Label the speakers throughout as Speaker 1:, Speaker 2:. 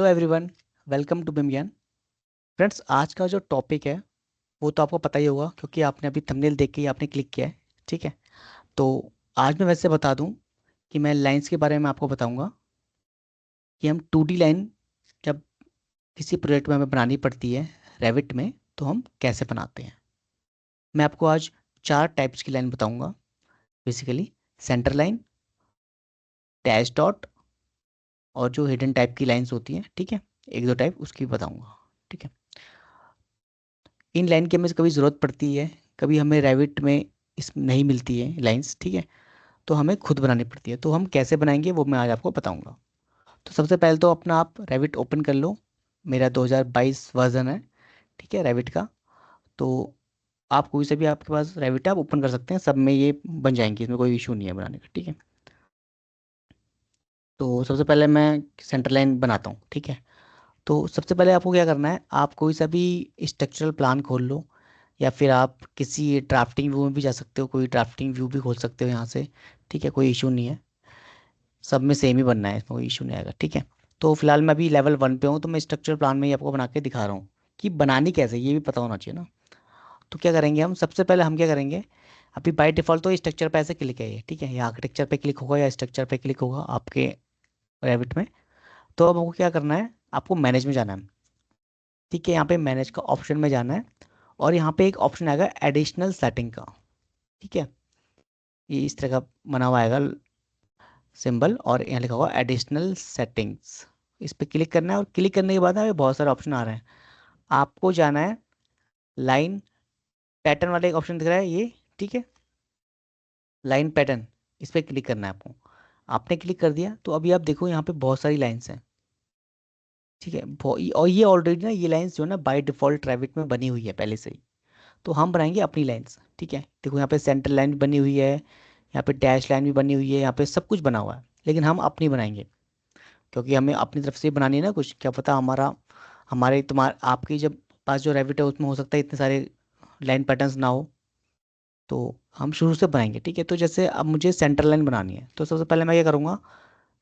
Speaker 1: Everyone, welcome to बिमयान। Friends, आज का जो टॉपिक है वो तो आपको पता ही होगा क्योंकि आपने अभी थंबनेल देख के ही आपने क्लिक किया है। ठीक है। तो आज मैं वैसे बता दूं कि मैं लाइंस के बारे में आपको बताऊंगा कि हम 2D लाइन जब किसी प्रोजेक्ट में हमें बनानी पड़ती है रेविट में तो हम कैसे बनाते हैं। मैं आपको आज 4 टाइप्स की लाइन बताऊंगा। Basically centre line, dash dot और जो हिडन टाइप की लाइंस होती हैं। ठीक है, एक दो टाइप उसकी भी बताऊंगा। ठीक है। इन लाइन की हमें कभी ज़रूरत पड़ती है, कभी हमें रेविट में इस नहीं मिलती है लाइंस। ठीक है, तो हमें खुद बनानी पड़ती है। तो हम कैसे बनाएंगे वो मैं आज आपको बताऊंगा। तो सबसे पहले तो अपना आप रेविट ओपन कर लो। मेरा 2022 वर्जन है। ठीक है, रेविट का। तो आप कोई से भी आपके पास रेविट है आप ओपन कर सकते हैं, सब में ये बन जाएंगे, इसमें कोई इशू नहीं है बनाने का। ठीक है। तो सबसे पहले मैं सेंटर लाइन बनाता हूँ। ठीक है। तो सबसे पहले आपको क्या करना है, आप कोई सा भी स्ट्रक्चरल प्लान खोल लो या फिर आप किसी ड्राफ्टिंग व्यू में भी जा सकते हो, कोई ड्राफ्टिंग व्यू भी खोल सकते हो यहाँ से। ठीक है, कोई इशू नहीं है, सब में सेम ही बनना है, इसमें कोई इशू नहीं आएगा। ठीक है। तो फिलहाल मैं अभी लेवल 1 पे हूँ, तो मैं स्ट्रक्चर प्लान में ही आपको बना के दिखा रहा हूँ कि बनानी कैसे, ये भी पता होना चाहिए ना। तो क्या करेंगे हम, सबसे पहले हम क्या करेंगे, अभी बाय डिफ़ॉल्ट तो स्ट्रक्चर पे ऐसे क्लिक है ये। ठीक है, या आर्किटेक्चर पे क्लिक होगा या स्ट्रक्चर पे क्लिक होगा आपके रैबिट में। तो अब आपको क्या करना है, आपको मैनेज में जाना है। ठीक है, यहाँ पे मैनेज का ऑप्शन में जाना है और यहाँ पे एक ऑप्शन आएगा एडिशनल सेटिंग का। ठीक है, ये इस तरह का बना हुआ आएगा सिंबल और यहाँ लिखा हुआ एडिशनल सेटिंग्स। इस पर क्लिक करना है और क्लिक करने के बाद ना ये बहुत सारे ऑप्शन आ रहे हैं। आपको जाना है लाइन पैटर्न वाले एक ऑप्शन दिख रहा है ये। ठीक है, लाइन पैटर्न, इस पर क्लिक करना है आपको। आपने क्लिक कर दिया तो अभी आप देखो यहाँ पे बहुत सारी लाइन्स हैं। ठीक है, और ये ऑलरेडी ना ये लाइन्स जो है ना बाय डिफॉल्ट रैबिट में बनी हुई है पहले से ही। तो हम बनाएंगे अपनी लाइन्स। ठीक है, देखो यहाँ पे सेंटर लाइन भी बनी हुई है, यहाँ पे डैश लाइन भी बनी हुई है, यहाँ पे सब कुछ बना हुआ है, लेकिन हम अपनी बनाएंगे क्योंकि हमें अपनी तरफ से बनानी है ना कुछ। क्या पता हमारा हमारे तुम्हारे आपकी जब पास जो रैबिट है उसमें हो सकता है इतने सारे लाइन पैटर्न्स ना हो, तो हम शुरू से बनाएंगे। ठीक है, तो जैसे अब मुझे सेंटर लाइन बनानी है तो सबसे पहले मैं क्या करूँगा,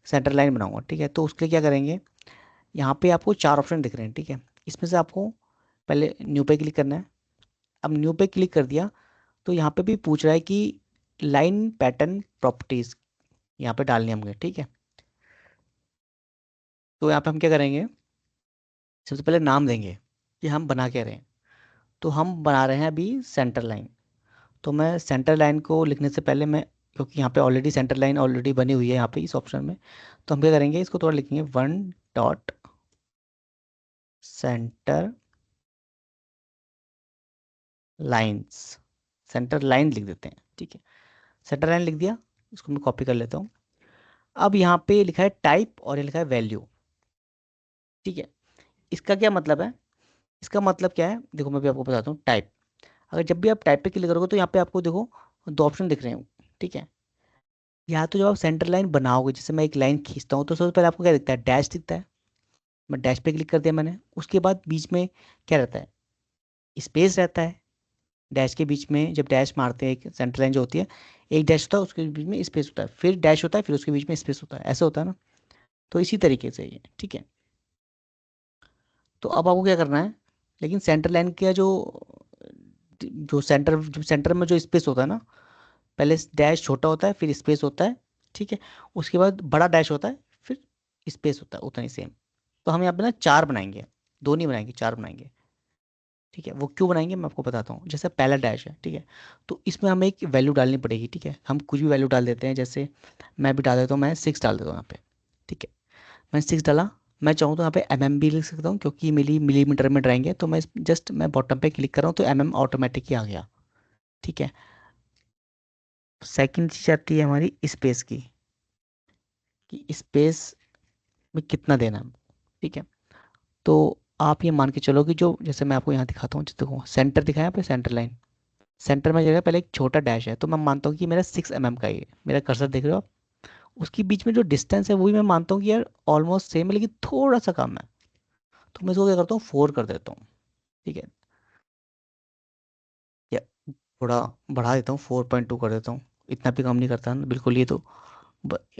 Speaker 1: सेंटर लाइन बनाऊंगा। ठीक है, तो उसके लिए क्या करेंगे, यहाँ पे आपको 4 ऑप्शन दिख रहे हैं। ठीक है, इसमें से आपको पहले न्यू पे क्लिक करना है। अब न्यू पे क्लिक कर दिया तो यहाँ पे भी पूछ रहा है कि लाइन पैटर्न प्रॉपर्टीज यहाँ पे डालनी है हमने। ठीक है, तो यहाँ पे हम क्या करेंगे, सबसे पहले नाम देंगे कि हम बना क्या रहे हैं। तो हम बना रहे हैं अभी सेंटर लाइन। तो मैं सेंटर लाइन को लिखने से पहले मैं, क्योंकि यहाँ पे ऑलरेडी सेंटर लाइन ऑलरेडी बनी हुई है यहाँ पे इस ऑप्शन में, तो हम क्या करेंगे, इसको थोड़ा लिखेंगे 1 सेंटर लाइंस, सेंटर लाइन लिख देते हैं। ठीक है, सेंटर लाइन लिख दिया, इसको मैं कॉपी कर लेता हूँ। अब यहाँ पे लिखा है टाइप और ये लिखा है वैल्यू। ठीक है, इसका क्या मतलब है, इसका मतलब क्या है, देखो मैं भी आपको बताता हूँ। टाइप, अगर जब भी आप टाइप पे क्लिक करोगे तो यहाँ पे आपको देखो 2 ऑप्शन दिख रहे हैं। ठीक है, या तो जब आप सेंटर लाइन बनाओगे, जैसे मैं एक लाइन खींचता हूँ तो सबसे पहले आपको क्या दिखता है, डैश दिखता है। मैं डैश पे क्लिक कर दिया मैंने, उसके बाद बीच में क्या रहता है, स्पेस रहता है। डैश के बीच में जब डैश मारते हैं, एक सेंटर लाइन जो होती है, एक डैश होता है उसके बीच में स्पेस होता है, फिर डैश होता है, फिर उसके बीच में स्पेस होता है, ऐसा होता है ना। तो इसी तरीके से ये। ठीक है, तो अब आपको क्या करना है, लेकिन सेंटर लाइन का जो जो सेंटर में जो स्पेस होता है ना, पहले डैश छोटा होता है फिर स्पेस होता है। ठीक है, उसके बाद बड़ा डैश होता है फिर स्पेस होता है, उतना ही सेम। तो हम यहाँ पे ना 4 बनाएंगे, 2 नहीं बनाएंगे, 4 बनाएंगे। ठीक है, वो क्यों बनाएंगे मैं आपको बताता हूँ। जैसे पहला डैश है, ठीक है, तो इसमें हमें एक वैल्यू डालनी पड़ेगी। ठीक है, हम कुछ भी वैल्यू डाल देते हैं, जैसे मैं भी डाल देता हूँ, मैं 6 डाल देता हूँ यहाँ पे। ठीक है, मैं 6 डाला। मैं चाहूँ तो यहाँ पे भी लिख सकता हूँ क्योंकि मिलीमीटर में ड्राइंग है, तो मैं जस्ट मैं बॉटम पे क्लिक कर रहा हूँ तो ऑटोमेटिक ही आ गया। ठीक है, सेकंड चीज़ आती है हमारी स्पेस की, कि स्पेस में कितना देना है। ठीक है, तो आप ये मान के चलो कि जो, जैसे मैं आपको यहाँ दिखाता हूँ, जैसे देखो सेंटर दिखाया यहाँ पे सेंटर लाइन, सेंटर में जगह पहले एक छोटा डैश है, तो मैं मानता हूँ कि मेरा 6 का ये मेरा कर्सर देख रहे हो आप, उसके बीच में जो डिस्टेंस है वो भी मैं मानता हूँ कि यार ऑलमोस्ट सेम है, लेकिन थोड़ा सा कम है। तो मैं इसको क्या करता हूँ, 4 कर देता हूँ। ठीक है, या थोड़ा बढ़ा देता हूँ, 4.2 कर देता हूँ। इतना भी कम नहीं करता ना बिल्कुल, ये तो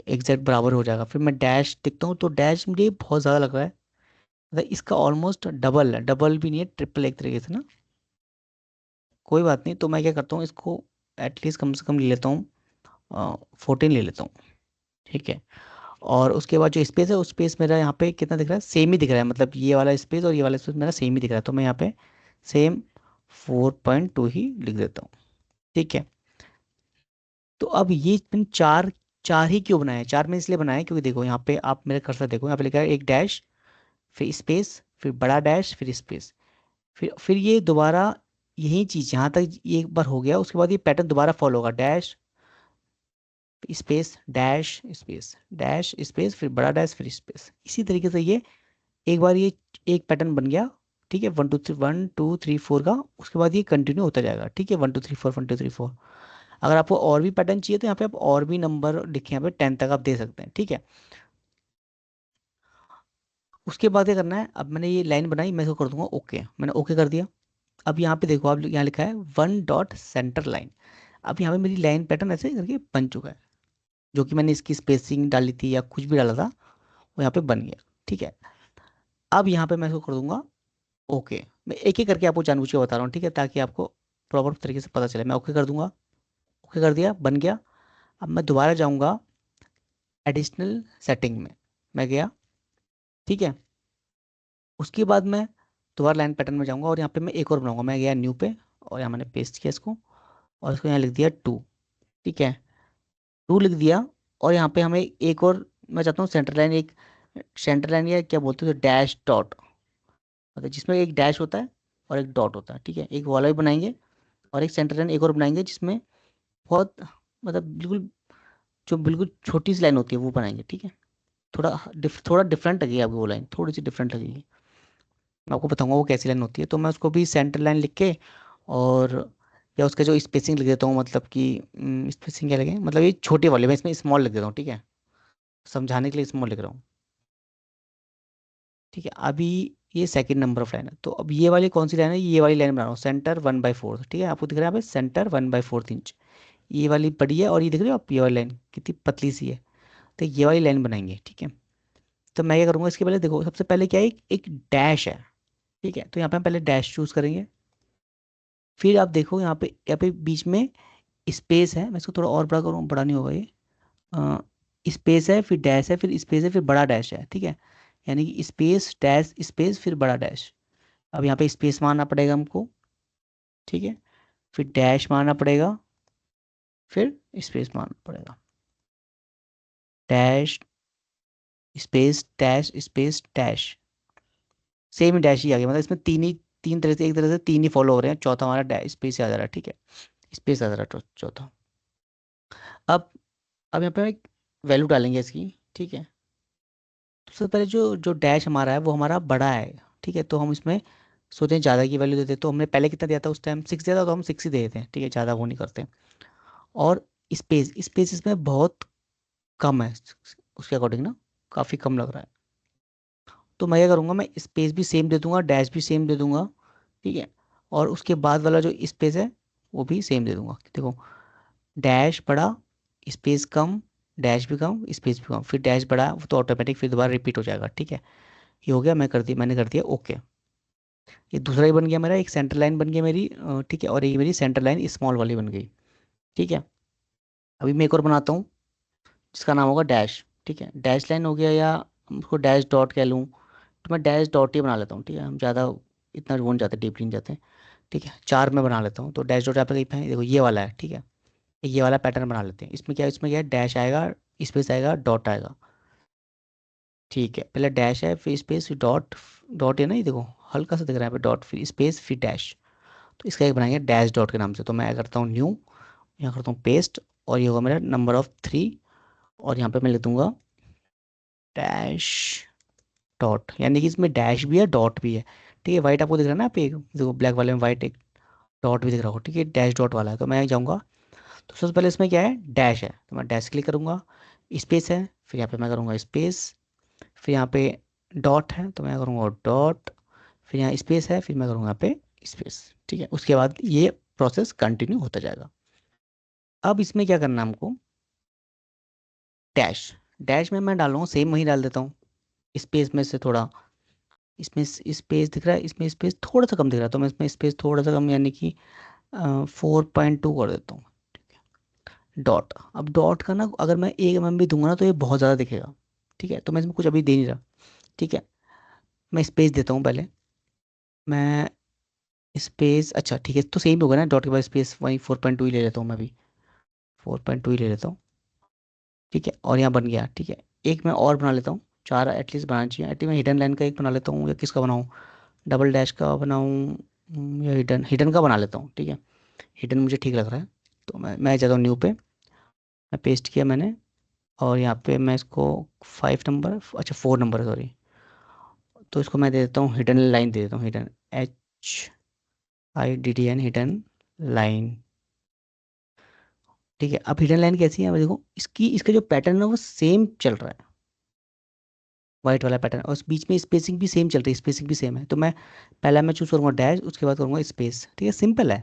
Speaker 1: एग्जैक्ट बराबर हो जाएगा। फिर मैं डैश देखता हूँ तो डैश मुझे बहुत ज़्यादा लग रहा है, मतलब इसका ऑलमोस्ट डबल है, डबल भी नहीं है, ट्रिपल एक तरीके से ना। कोई बात नहीं, तो मैं क्या करता हूँ इसको एटलीस्ट कम से कम ले लेता हूँ 14 ले लेता हूँ, ठीक है। और उसके बाद जो स्पेस है, उस स्पेस मेरा यहाँ पे कितना दिख रहा है, सेम ही दिख रहा है, मतलब ये वाला स्पेस और ये वाला स्पेस मेरा सेम ही दिख रहा है, तो मैं यहाँ पे सेम 4.2 ही लिख देता हूँ, ठीक है। तो अब ये मैंने चार, चार ही क्यों बनाया है, चार में इसलिए बनाया है क्योंकि देखो यहाँ पे आप मेरे कर्सर देखो, यहाँ पे लिखा है एक डैश, फिर स्पेस, फिर बड़ा डैश, फिर स्पेस, फिर ये दोबारा यही चीज़ यहाँ तक ये एक बार हो गया, उसके बाद ये पैटर्न दोबारा फॉलो होगा, dash space dash space dash space, फिर बड़ा डैश, फिर स्पेस, इसी तरीके से ये एक बार ये एक पैटर्न बन गया, ठीक है, 1 2 3 1 2 3 4 का, उसके बाद ये कंटिन्यू होता जाएगा, ठीक है, 1 2 3 4 1 2 3 4। अगर आपको और भी पैटर्न चाहिए तो यहाँ पे आप और भी नंबर लिखे, यहाँ पे 10 तक आप दे सकते हैं, ठीक है। उसके बाद क्या करना है, अब मैंने ये लाइन बनाई, मैं इसको कर दूंगा ओके, मैंने ओके कर दिया। अब यहाँ पे देखो, आप यहाँ लिखा है 1 डॉट सेंटर लाइन। अब यहाँ पे मेरी लाइन पैटर्न ऐसे करके बन चुका है, जो कि मैंने इसकी स्पेसिंग डाली थी या कुछ भी डाला था, वो यहाँ पे बन गया, ठीक है। अब यहाँ पे मैं इसको कर दूंगा ओके। मैं एक एक करके आपको जानबूझ के बता रहा हूँ, ठीक है, ताकि आपको प्रॉपर तरीके से पता चले। मैं ओके कर दूंगा, ओके कर दिया, बन गया। अब मैं दोबारा जाऊंगा एडिशनल सेटिंग में, मैं गया, ठीक है। उसके बाद मैं दोबारा लाइन पैटर्न में जाऊंगा और यहाँ पे मैं एक और बनाऊंगा, मैं गया न्यू पे और यहाँ मैंने पेस्ट किया इसको, और इसको यहाँ लिख दिया 2, ठीक है, 2 लिख दिया। और यहाँ पे हमें एक और, मैं चाहता हूँ सेंटर लाइन, एक सेंटर लाइन या क्या बोलते हैं डैश डॉट, मतलब जिसमें एक डैश होता है और एक डॉट होता है, ठीक है, एक वाला भी बनाएंगे। और एक सेंटर लाइन एक और बनाएंगे जिसमें बहुत, मतलब बिल्कुल, जो बिल्कुल छोटी सी लाइन होती है वो बनाएंगे, ठीक है। थोड़ा डिफरेंट लगेगी आपको वो लाइन, थोड़ी सी डिफरेंट लगेगी, मैं आपको बताऊंगा वो कैसी लाइन होती है। तो मैं उसको भी सेंटर लाइन लिख के, और या उसका जो स्पेसिंग लिख देता हूँ, मतलब कि स्पेसिंग क्या लगे, मतलब ये छोटे वाले, मैं इसमें स्मॉल लिख देता हूँ, ठीक है, समझाने के लिए स्मॉल लिख रहा हूँ, ठीक है। अभी ये सेकंड नंबर ऑफ लाइन है, तो अब ये वाली कौन सी लाइन है, ये वाली लाइन बना रहा हूँ, सेंटर 1/4, ठीक है, आपको दिख रहा है यहाँ पे सेंटर 1/4 इंच, ये वाली बड़ी है, और ये देख रहे हो आप, ये वाली लाइन कितनी पतली सी है, तो ये वाली लाइन बनाएंगे, ठीक है। तो मैं क्या करूँगा, इसके पहले देखो, सबसे पहले क्या है, एक डैश है, ठीक है, तो यहाँ पे हम पहले डैश चूज करेंगे। फिर आप देखो यहाँ पे बीच में स्पेस है, मैं इसको थोड़ा और बड़ा करूँ, बड़ा नहीं होगा ये, स्पेस है, फिर डैश है, फिर स्पेस है, फिर बड़ा डैश है, ठीक है, यानी कि स्पेस डैश स्पेस फिर बड़ा डैश। अब यहाँ पे स्पेस मारना पड़ेगा हमको, ठीक है, फिर डैश मारना पड़ेगा, फिर स्पेस मारना पड़ेगा, dash space dash space dash, same ही डैश ही आ गया, मतलब इसमें तीन ही, तीन तरह से, एक तरह से तीन ही फॉलो हो रहे हैं, चौथा हमारा डैश स्पेस आ जा रहा है, ठीक है, स्पेस आ जा रहा है चौथा। अब अब यहाँ पे एक वैल्यू डालेंगे इसकी, ठीक है। तो सबसे पहले जो जो डैश हमारा है वो हमारा बड़ा है, ठीक है, तो हम इसमें सोचते हैं ज़्यादा की वैल्यू देते हैं, तो हमने पहले कितना दिया था उस टाइम, 6 दिया था, तो हम 6 ही दे देते हैं, ठीक है, ज़्यादा वो नहीं करते। और स्पेस स्पेस इसमें बहुत कम है, उसके अकॉर्डिंग ना काफ़ी कम लग रहा है, तो मैं क्या करूँगा, मैं स्पेस भी सेम दे दूंगा, डैश भी सेम दे दूंगा, ठीक है। और उसके बाद वाला जो स्पेस है वो भी सेम दे दूंगा, देखो, डैश बड़ा, स्पेस कम, डैश भी कम, स्पेस भी कम, फिर डैश बड़ा, वो तो ऑटोमेटिक फिर दोबारा रिपीट हो जाएगा, ठीक है। ये हो गया, मैंने कर दिया ओके। ये दूसरा ही बन गया मेरा, एक सेंटर लाइन बन गई मेरी, ठीक है, और ये मेरी सेंटर लाइन स्मॉल वाली बन गई, ठीक है। अभी मैं एक और बनाता हूँ जिसका नाम होगा डैश, ठीक है, डैश लाइन हो गया, या हम उसको डैश डॉट कह लूँ, तो मैं डैश डॉट ही बना लेता हूँ, ठीक है, हम ज़्यादा इतना वो नहीं जाते, डीपली नहीं जाते, ठीक है, चार में बना लेता हूँ। तो डैश डॉट यहाँ पे कहीं पे देखो ये वाला है, ठीक है, ये वाला पैटर्न बना लेते हैं। इसमें क्या है, डैश आएगा, स्पेस आएगा, डॉट आएगा, ठीक है, पहले डैश है, फिर स्पेस, फिर डॉट, डॉट है ना, ये देखो हल्का सा दिख रहा है यहाँ पे डॉट, फिर स्पेस, फिर डैश, तो इसका एक बनाएंगे डैश डॉट के नाम से। तो मैं क्या करता हूँ, न्यू, यहाँ करता हूँ पेस्ट, और ये होगा मेरा नंबर ऑफ 3, और यहाँ पे मैं लिख दूंगा डैश डॉट, यानी कि इसमें डैश भी है डॉट भी है, ठीक है, वाइट आपको दिख रहा है ना, पे देखो ब्लैक वाले में वाइट एक डॉट भी दिख रहा होगा, ठीक है, डैश डॉट वाला है। तो मैं जाऊँगा, तो सबसे पहले इसमें क्या है, डैश है, तो मैं डैश क्लिक करूँगा, स्पेस है, फिर यहाँ पे मैं करूँगा स्पेस, फिर यहाँ पे डॉट है, तो मैं करूँगा डॉट, फिर यहाँ स्पेस है, फिर मैं करूँगा यहाँ पे स्पेस, ठीक है। उसके बाद ये प्रोसेस कंटिन्यू होता जाएगा। अब इसमें क्या करना है हमको, डैश, डैश में मैं डालूंगा सेम वही डाल देता हूँ, स्पेस में से थोड़ा इसमें स्पेस दिख रहा है, इसमें स्पेस थोड़ा सा कम दिख रहा है, तो मैं इसमें स्पेस थोड़ा सा कम यानी कि 4.2 कर देता हूँ। डॉट, अब डॉट का ना अगर मैं 1 mm भी दूंगा ना तो ये बहुत ज़्यादा दिखेगा। ठीक है, तो मैं इसमें कुछ अभी दे नहीं रहा। ठीक है, मैं स्पेस देता हूँ पहले। मैं स्पेस, अच्छा ठीक है, तो सेम होगा ना, डॉट के बाद स्पेस, वही 4.2 ही ले लेता हूँ मैं भी। 4.2 ही ले लेता हूँ। ठीक है, और यहाँ बन गया। ठीक है, एक मैं और बना लेता हूँ, 4 एटलीस्ट बनाना चाहिए। एटलीस्ट मैं हिडन लाइन का एक बना लेता हूँ, या किसका बनाऊँ, डबल डैश का बनाऊँ, या हिडन हिडन का बना लेता हूँ। ठीक है, हिडन मुझे ठीक लग रहा है। तो मैं जाता हूँ न्यू पे, मैं पेस्ट किया मैंने, और यहाँ पे मैं इसको 5 नंबर, अच्छा 4 नंबर सॉरी, तो इसको मैं दे देता हूँ हिडन लाइन, दे देता हूँ हिडन, HIDDN हिडन लाइन। ठीक है, अब हिडन लाइन कैसी है, अब देखो इसका जो पैटर्न है वो सेम चल रहा है, वाइट वाला पैटर्न, और उस बीच में स्पेसिंग भी सेम चल रही है, स्पेसिंग भी सेम है। तो मैं पहला मैं चूज करूँगा डैश, उसके बाद करूँगा स्पेस। ठीक है, सिंपल है।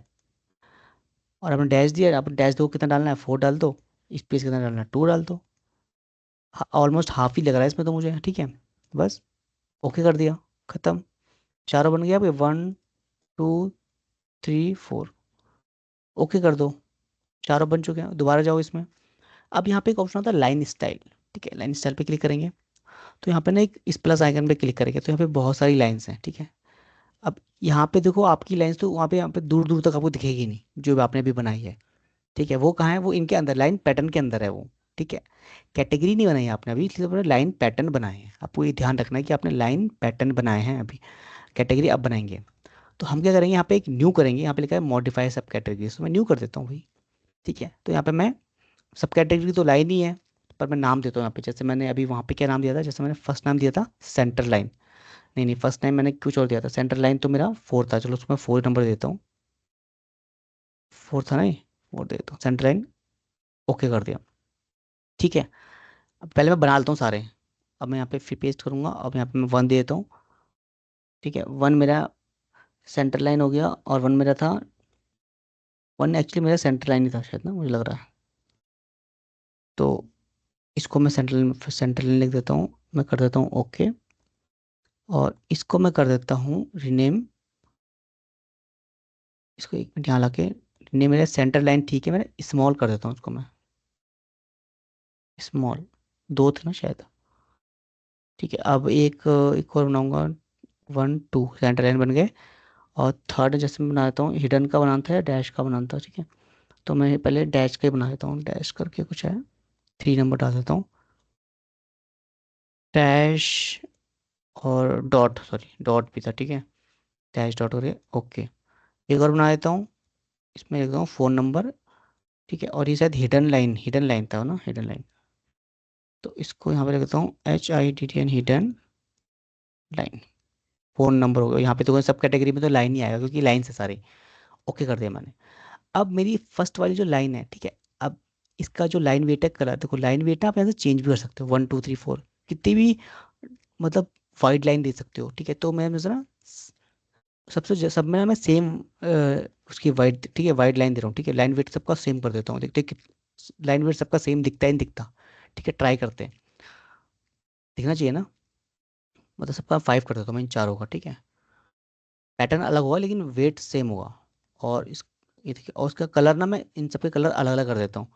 Speaker 1: और आपने डैश दिया, आप डैश दो, कितना डालना है, 4 डाल दो, स्पेस कितना डालना है, 2 डाल दो। ऑलमोस्ट हाफ ही लग रहा है इसमें तो मुझे। ठीक है, बस ओके कर दिया, खत्म। चारों बन गया आपके, 1 2 3 4, ओके कर दो, चारों बन चुके हैं। दोबारा जाओ इसमें, अब यहाँ पे एक ऑप्शन आता है लाइन स्टाइल। ठीक है, लाइन स्टाइल पे क्लिक करेंगे, तो यहाँ पे ना एक इस प्लस आइकन पे क्लिक करेंगे, तो यहाँ पे बहुत सारी लाइंस हैं। ठीक है, अब यहाँ पे देखो आपकी लाइंस तो वहाँ पे, यहाँ पे दूर दूर तक आपको दिखेगी नहीं, जो भी आपने अभी बनाई है। ठीक है, वो कहाँ है, वो इनके अंदर लाइन पैटर्न के अंदर है वो। ठीक है, कैटेगरी नहीं बनाई आपने अभी, इसलिए लाइन पैटर्न बनाए हैं। आपको ये ध्यान रखना है कि आपने लाइन पैटर्न बनाए हैं अभी, कैटेगरी अब बनाएंगे। तो हम क्या करेंगे, यहाँ पे एक न्यू करेंगे, यहाँ पे लिखा है मॉडिफाई सब कैटेगरी, तो मैं न्यू कर देता हूँ भाई। ठीक है, तो यहाँ पे मैं सब कैटेगरी तो लाइन ही है, पर मैं नाम देता हूँ यहाँ पे, जैसे मैंने अभी वहाँ पे क्या नाम दिया था, जैसे मैंने फर्स्ट नाम दिया था सेंटर लाइन, नहीं नहीं फर्स्ट टाइम मैंने कुछ और दिया था, सेंटर लाइन तो मेरा 4 था, चलो उसमें 4 नंबर देता हूँ, 4 था नहीं, 4 दे देता हूँ सेंटर लाइन। ओके कर दिया। ठीक है, अब पहले मैं बना लेता हूँ सारे। अब मैं यहाँ पे फिर पेस्ट करूँगा, अब यहाँ पे मैं 1 दे देता हूँ। ठीक है, 1 मेरा सेंटर लाइन हो गया, और 1 मेरा था, 1 एक्चुअली मेरा सेंटर लाइन ही था शायद ना, मुझे लग रहा है। तो इसको मैं सेंटर लाइन लिख देता हूँ, मैं कर देता हूँ ओके, और इसको मैं कर देता हूँ रीनेम, इसको एक मिनट यहाँ ला के, रीनेम मेरा सेंटर लाइन, ठीक है, मैं स्मॉल कर देता हूँ उसको मैं, स्मॉल, 2 थे ना शायद। ठीक है, अब एक और बनाऊंगा, 1 2 सेंटर लाइन बन गए। और थर्ड जैसे मैं बना देता हूँ, हिडन का बनाना था या डैश का बनाना था। ठीक है, तो मैं पहले डैश का ही बना देता हूँ, डैश करके कुछ है, 3 नंबर डाल देता हूँ, डैश, और डॉट, सॉरी डॉट भी था। ठीक है, डैश डॉट हो गया, ओके। एक और बना देता हूँ, इसमें लिखता हूँ 4 नंबर। ठीक है, और ये शायद हिडन लाइन था ना, हिडन लाइन, तो इसको यहाँ पे लिख देता हूँ HIDDN हिडन लाइन। 4 नंबर हो गया, यहाँ पे तो सब कैटेगरी में तो लाइन ही आएगा क्योंकि लाइन से सारी। ओके कर दिया मैंने। अब मेरी फर्स्ट वाली जो लाइन है, ठीक है, अब इसका जो लाइन वेट है कलर, देखो लाइन वेट ना आप यहाँ से चेंज भी कर सकते हो, 1 2 3 4 कितनी भी, मतलब वाइड लाइन दे सकते हो। ठीक है, तो मैं जरा सब में ना मैं सेम उसकी वाइड, ठीक है, वाइड लाइन दे रहा हूँ। ठीक है, लाइन वेट सबका सेम कर देता हूँ, देखते हैं लाइन वेट सबका सेम दिखता है नहीं दिखता। ठीक है, ट्राई करते हैं, दिखना चाहिए ना, मतलब सबका 5 कर देता हूँ मैं इन चारों का। ठीक है, पैटर्न अलग होगा लेकिन वेट सेम होगा। और इस ये देखिए, और उसका कलर ना मैं इन सबके कलर अलग अलग कर देता हूँ।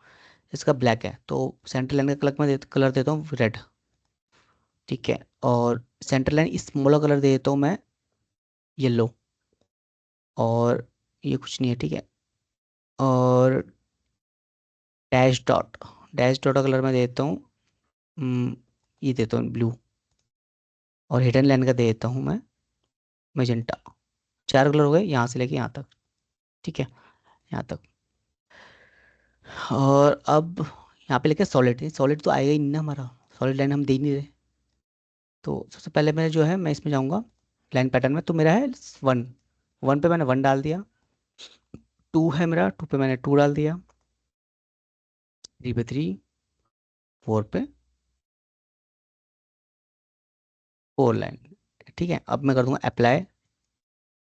Speaker 1: इसका ब्लैक है तो सेंटर लाइन का कलर मैं कलर देता हूँ रेड। ठीक है, और सेंटर लाइन स्मॉलर कलर दे देता हूँ मैं येलो। और ये कुछ नहीं है। ठीक है, और डैश डॉट का कलर मैं दे देता हूँ, ये देता हूँ ब्लू। और हिडन लाइन का दे देता हूँ मैं मैजेंटा। 4 कलर हो गए यहाँ से लेके यहाँ तक। ठीक है, यहाँ तक। और अब यहाँ पे लेके सॉलिड, सॉलिड तो आएगा ही नहीं ना हमारा, सॉलिड लाइन हम दे ही नहीं रहे। तो सबसे पहले मैं जो है मैं इसमें जाऊँगा लाइन पैटर्न में, तो मेरा है 1, 1 पे मैंने 1 डाल दिया। 2 है मेरा, 2 पे मैंने 2 डाल दिया। 3 पे 3, 4 पे 4 लाइन। ठीक है, अब मैं कर दूंगा अप्लाई,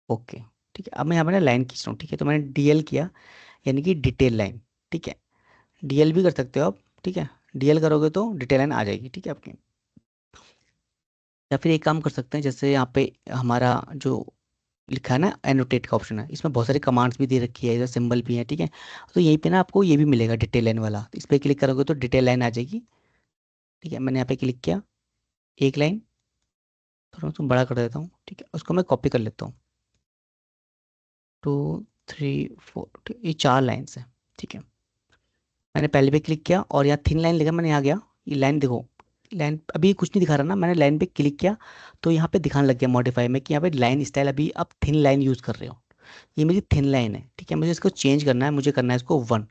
Speaker 1: ओके। ठीक है, अब मैं यहाँ पे ना लाइन खींच रहा हूँ। ठीक है, तो मैंने DL किया, यानी कि डिटेल लाइन। ठीक है, DL भी कर सकते हो आप। ठीक है, DL करोगे तो डिटेल लाइन आ जाएगी। ठीक है आपकी, या फिर एक काम कर सकते हैं, जैसे यहाँ पे हमारा जो लिखा है ना एनोटेट का ऑप्शन है, इसमें बहुत सारी कमांड्स भी दे रखी है, इधर सिंबल भी है, ठीक है। तो यहीं पे ना आपको ये भी मिलेगा डिटेल लाइन वाला, इस पर क्लिक करोगे तो डिटेल लाइन आ जाएगी। ठीक है, मैंने यहाँ पे क्लिक किया, एक लाइन, थोड़ा उसको बड़ा कर देता हूँ, ठीक है, उसको मैं कॉपी कर लेता हूँ। 2 3 4, ये 4 लाइन्स है, ठीक है। मैंने पहले पे क्लिक किया और यहाँ थिन लाइन लिखा, मैंने यहाँ गया, ये लाइन देखो, लाइन अभी कुछ नहीं दिखा रहा ना, मैंने लाइन पे क्लिक किया तो यहाँ पे दिखाने लग गया मॉडिफाई में कि यहाँ पे लाइन स्टाइल अभी आप थिन लाइन यूज़ कर रहे हो। ये मेरी थिन लाइन है, ठीक है, मुझे इसको चेंज करना है, मुझे करना है इसको 1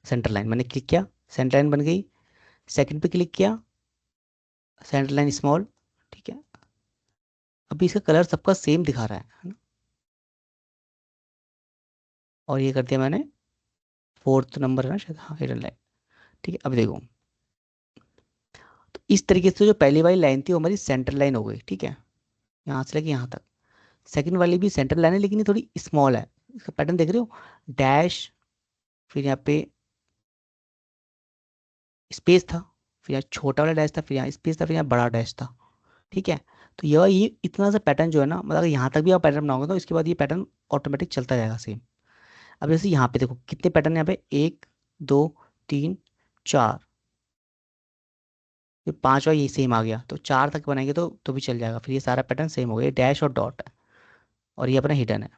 Speaker 1: सेंटर लाइन। मैंने क्लिक किया, सेंटर लाइन बन गई। सेकंड पे क्लिक किया, सेंटर लाइन स्मॉल, ठीक है। अभी इसका कलर सबका सेम दिखा रहा है ना। और ये कर दिया मैंने, फोर्थ नंबर है ना शायद, हाँ हिडन लाइन, ठीक है। अब देखो, तो इस तरीके से जो पहली वाली लाइन थी वो हमारी सेंटर लाइन हो गई, ठीक है, यहाँ से लेके यहाँ तक। सेकंड वाली भी सेंटर लाइन है लेकिन ये थोड़ी स्मॉल है, इसका पैटर्न देख रहे हो, डैश, फिर यहाँ पे स्पेस था, फिर यहाँ छोटा वाला डैश था, फिर यहाँ स्पेस था, फिर यहाँ बड़ा डैश था, ठीक है। तो ये इतना सा पैटर्न जो है ना, मतलब यहाँ तक भी आप पैटर्न बनाओगे तो इसके बाद ये पैटर्न ऑटोमेटिक चलता जाएगा सेम। अब जैसे यहाँ पे देखो कितने पैटर्न यहाँ पे, 1 2 3 4, फिर पांचवा ये सेम आ गया, तो 4 तक बनाएंगे तो भी चल जाएगा। फिर ये सारा पैटर्न सेम हो गया, डैश और डॉट है, और ये अपना हिडन है।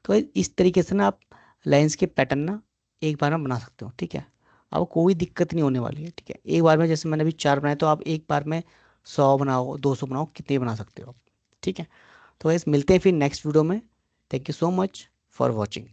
Speaker 1: तो इस तरीके से ना आप लाइंस के पैटर्न ना एक बार में बना सकते हो, ठीक है। आपको कोई दिक्कत नहीं होने वाली है, ठीक है। एक बार में जैसे मैंने अभी 4 बनाए, तो आप एक बार में 100 बनाओ, 200 बनाओ, कितने बना सकते हो आप, ठीक है। तो वैसे मिलते हैं फिर नेक्स्ट वीडियो में। Thank you so much for watching.